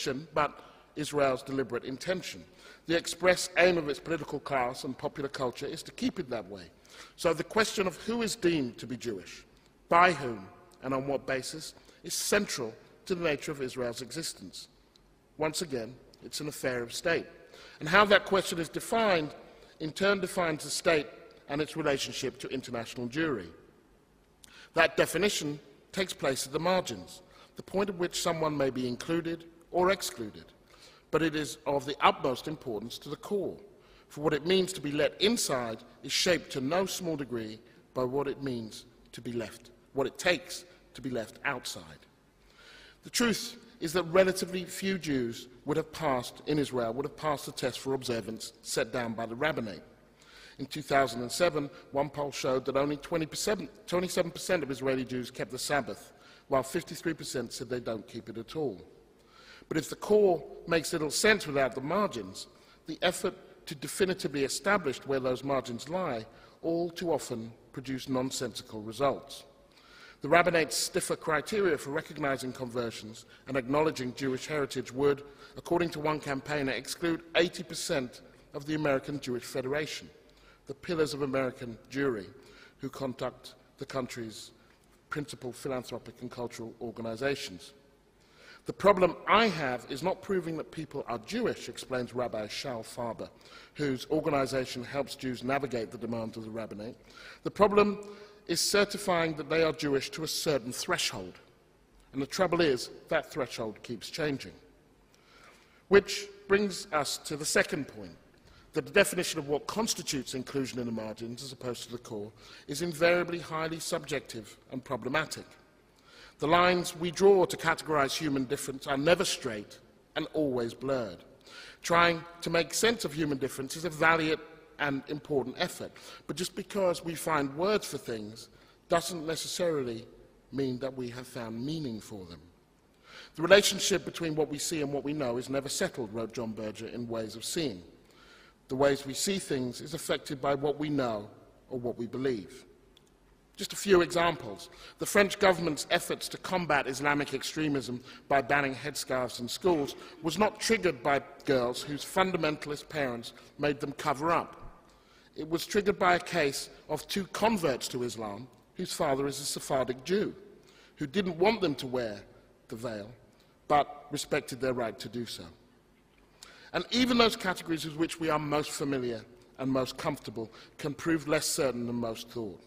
fiction, but Israel's deliberate intention. The express aim of its political class and popular culture is to keep it that way. So the question of who is deemed to be Jewish, by whom, and on what basis, is central to the nature of Israel's existence. Once again, it's an affair of state. And how that question is defined, in turn defines the state and its relationship to international Jewry. That definition takes place at the margins, the point at which someone may be included or excluded. But it is of the utmost importance to the core, for what it means to be let inside is shaped to no small degree by what it means to be left, what it takes to be left outside. The truth is that relatively few Jews would have passed, in Israel, would have passed the test for observance set down by the rabbinate. In 2007, one poll showed that only 27% of Israeli Jews kept the Sabbath, while 53% said they don't keep it at all. But if the core makes little sense without the margins, the effort to definitively establish where those margins lie all too often produce nonsensical results. The rabbinate's stiffer criteria for recognizing conversions and acknowledging Jewish heritage would, according to one campaigner, exclude 80% of the American Jewish Federation, the pillars of American Jewry, who conduct the country's principal philanthropic and cultural organizations. The problem I have is not proving that people are Jewish, explains Rabbi Shal Farber, whose organization helps Jews navigate the demands of the rabbinate. The problem is certifying that they are Jewish to a certain threshold. And the trouble is, that threshold keeps changing. Which brings us to the second point, that the definition of what constitutes inclusion in the margins, as opposed to the core, is invariably highly subjective and problematic. The lines we draw to categorize human difference are never straight and always blurred. Trying to make sense of human difference is a valiant and important effort, but just because we find words for things doesn't necessarily mean that we have found meaning for them. The relationship between what we see and what we know is never settled, wrote John Berger in Ways of Seeing. The ways we see things is affected by what we know or what we believe. Just a few examples. The French government's efforts to combat Islamic extremism by banning headscarves in schools was not triggered by girls whose fundamentalist parents made them cover up. It was triggered by a case of two converts to Islam whose father is a Sephardic Jew, who didn't want them to wear the veil, but respected their right to do so. And even those categories with which we are most familiar and most comfortable can prove less certain than most thought.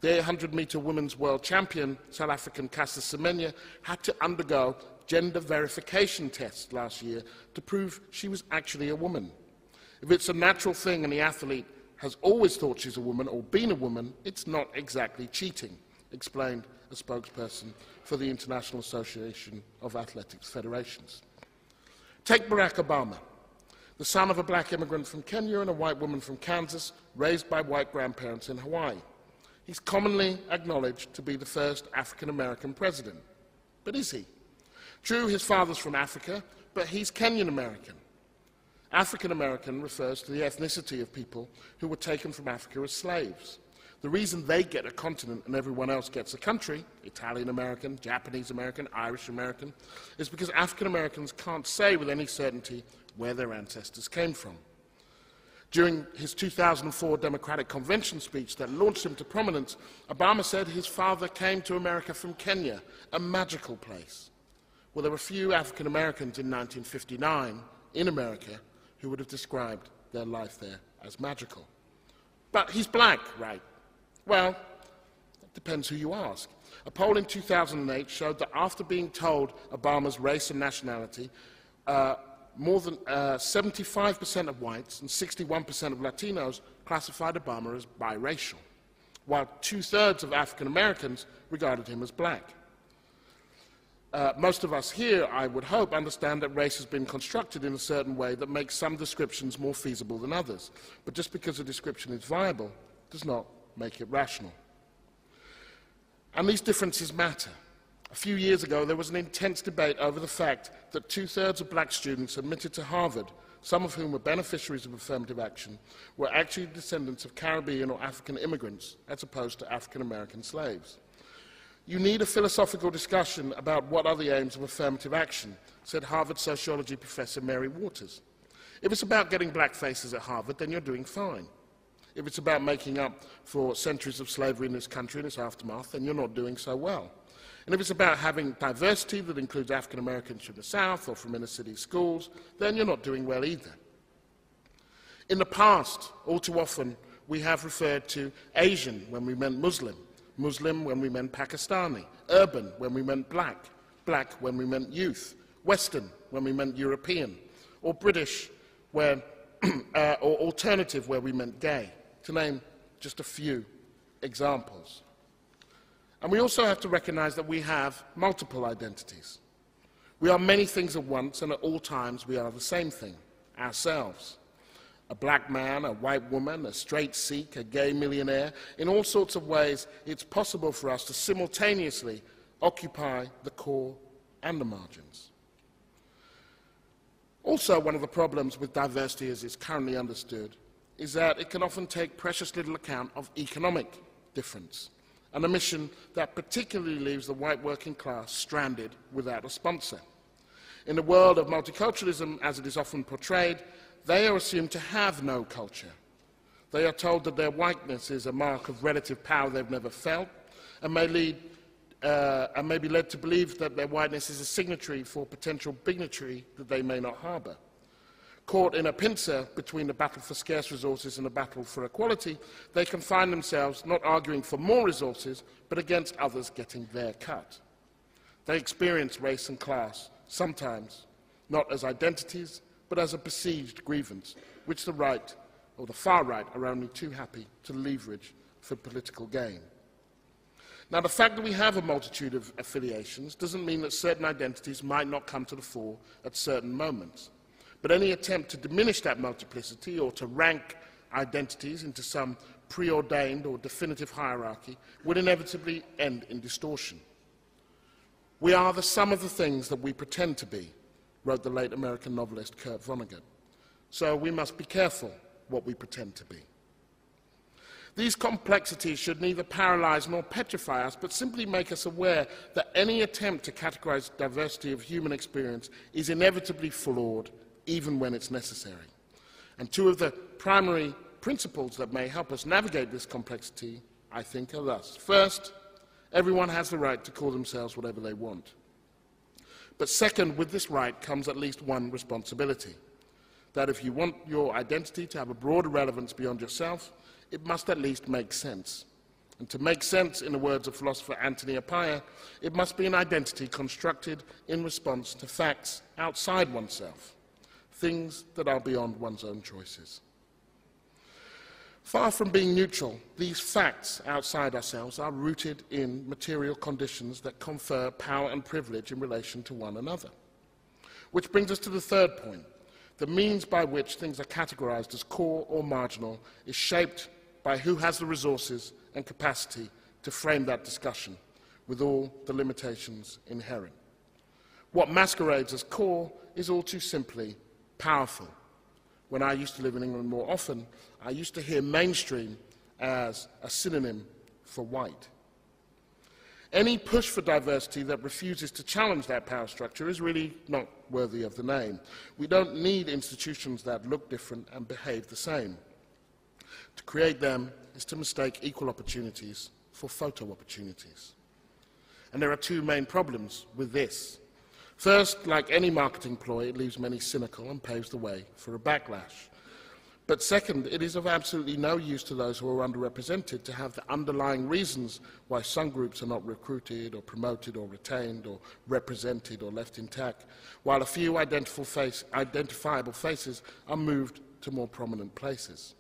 The 800-meter women's world champion, South African Caster Semenya, had to undergo gender verification tests last year to prove she was actually a woman. If it's a natural thing and the athlete has always thought she's a woman or been a woman, it's not exactly cheating, explained a spokesperson for the International Association of Athletics Federations. Take Barack Obama, the son of a black immigrant from Kenya and a white woman from Kansas, raised by white grandparents in Hawaii. He's commonly acknowledged to be the first African-American president. But is he? True, his father's from Africa, but he's Kenyan-American. African-American refers to the ethnicity of people who were taken from Africa as slaves. The reason they get a continent and everyone else gets a country, Italian-American, Japanese-American, Irish-American, is because African-Americans can't say with any certainty where their ancestors came from. During his 2004 Democratic Convention speech that launched him to prominence, Obama said his father came to America from Kenya, a magical place. Well, there were few African Americans in 1959 in America who would have described their life there as magical. But he's black, right? Well, it depends who you ask. A poll in 2008 showed that after being told Obama's race and nationality, more than 75% of whites and 61% of Latinos classified Obama as biracial, while 2/3 of African Americans regarded him as black. Most of us here, I would hope, understand that race has been constructed in a certain way that makes some descriptions more feasible than others. But just because a description is viable does not make it rational. And these differences matter. A few years ago, there was an intense debate over the fact that 2/3 of black students admitted to Harvard, some of whom were beneficiaries of affirmative action, were actually descendants of Caribbean or African immigrants, as opposed to African-American slaves. You need a philosophical discussion about what are the aims of affirmative action, said Harvard sociology professor Mary Waters. If it's about getting black faces at Harvard, then you're doing fine. If it's about making up for centuries of slavery in this country and its aftermath, then you're not doing so well. And if it's about having diversity that includes African Americans from the South or from inner city schools, then you're not doing well either. In the past, all too often, we have referred to Asian when we meant Muslim, Muslim when we meant Pakistani, urban when we meant black, black when we meant youth, Western when we meant European, or British when, or alternative where we meant gay, to name just a few examples. And we also have to recognize that we have multiple identities. We are many things at once, and at all times we are the same thing, ourselves. A black man, a white woman, a straight Sikh, a gay millionaire. In all sorts of ways, it's possible for us to simultaneously occupy the core and the margins. Also, one of the problems with diversity as it's currently understood is that it can often take precious little account of economic difference, an omission that particularly leaves the white working class stranded without a sponsor. In the world of multiculturalism, as it is often portrayed, they are assumed to have no culture. They are told that their whiteness is a mark of relative power they've never felt, and may be led to believe that their whiteness is a signatory for potential bigotry that they may not harbour. Caught in a pincer between the battle for scarce resources and the battle for equality, they can find themselves not arguing for more resources, but against others getting their cut. They experience race and class, sometimes not as identities, but as a perceived grievance, which the right, or the far right, are only too happy to leverage for political gain. Now, the fact that we have a multitude of affiliations doesn't mean that certain identities might not come to the fore at certain moments. But any attempt to diminish that multiplicity or to rank identities into some preordained or definitive hierarchy would inevitably end in distortion. We are the sum of the things that we pretend to be, wrote the late American novelist Kurt Vonnegut. So we must be careful what we pretend to be. These complexities should neither paralyze nor petrify us, but simply make us aware that any attempt to categorize diversity of human experience is inevitably flawed, even when it's necessary. And two of the primary principles that may help us navigate this complexity, I think, are thus. First, everyone has the right to call themselves whatever they want. But second, with this right comes at least one responsibility, that if you want your identity to have a broader relevance beyond yourself, it must at least make sense. And to make sense, in the words of philosopher Anthony Appiah, it must be an identity constructed in response to facts outside oneself, things that are beyond one's own choices. Far from being neutral, these facts outside ourselves are rooted in material conditions that confer power and privilege in relation to one another. Which brings us to the third point. The means by which things are categorized as core or marginal is shaped by who has the resources and capacity to frame that discussion, with all the limitations inherent. What masquerades as core is all too simply powerful. When I used to live in England more often, I used to hear mainstream as a synonym for white. Any push for diversity that refuses to challenge that power structure is really not worthy of the name. We don't need institutions that look different and behave the same. To create them is to mistake equal opportunities for photo opportunities. And there are two main problems with this. First, like any marketing ploy, it leaves many cynical and paves the way for a backlash. But second, it is of absolutely no use to those who are underrepresented to have the underlying reasons why some groups are not recruited or promoted or retained or represented or left intact, while a few identifiable faces are moved to more prominent places.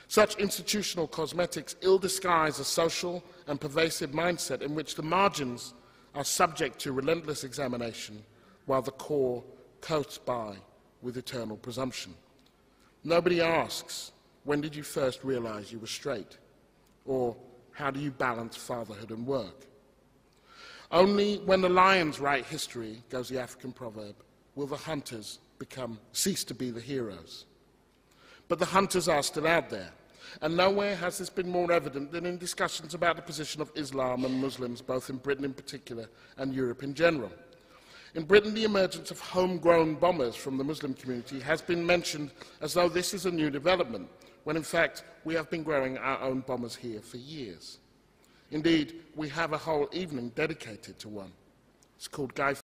Such institutional cosmetics ill-disguise a social and pervasive mindset in which the margins are subject to relentless examination, while the core coasts by with eternal presumption. Nobody asks, when did you first realize you were straight? Or how do you balance fatherhood and work? Only when the lions write history, goes the African proverb, will the hunters cease to be the heroes. But the hunters are still out there. And nowhere has this been more evident than in discussions about the position of Islam and Muslims, both in Britain in particular and Europe in general. In Britain, the emergence of homegrown bombers from the Muslim community has been mentioned as though this is a new development, when in fact we have been growing our own bombers here for years. Indeed, we have a whole evening dedicated to one. It's called Guy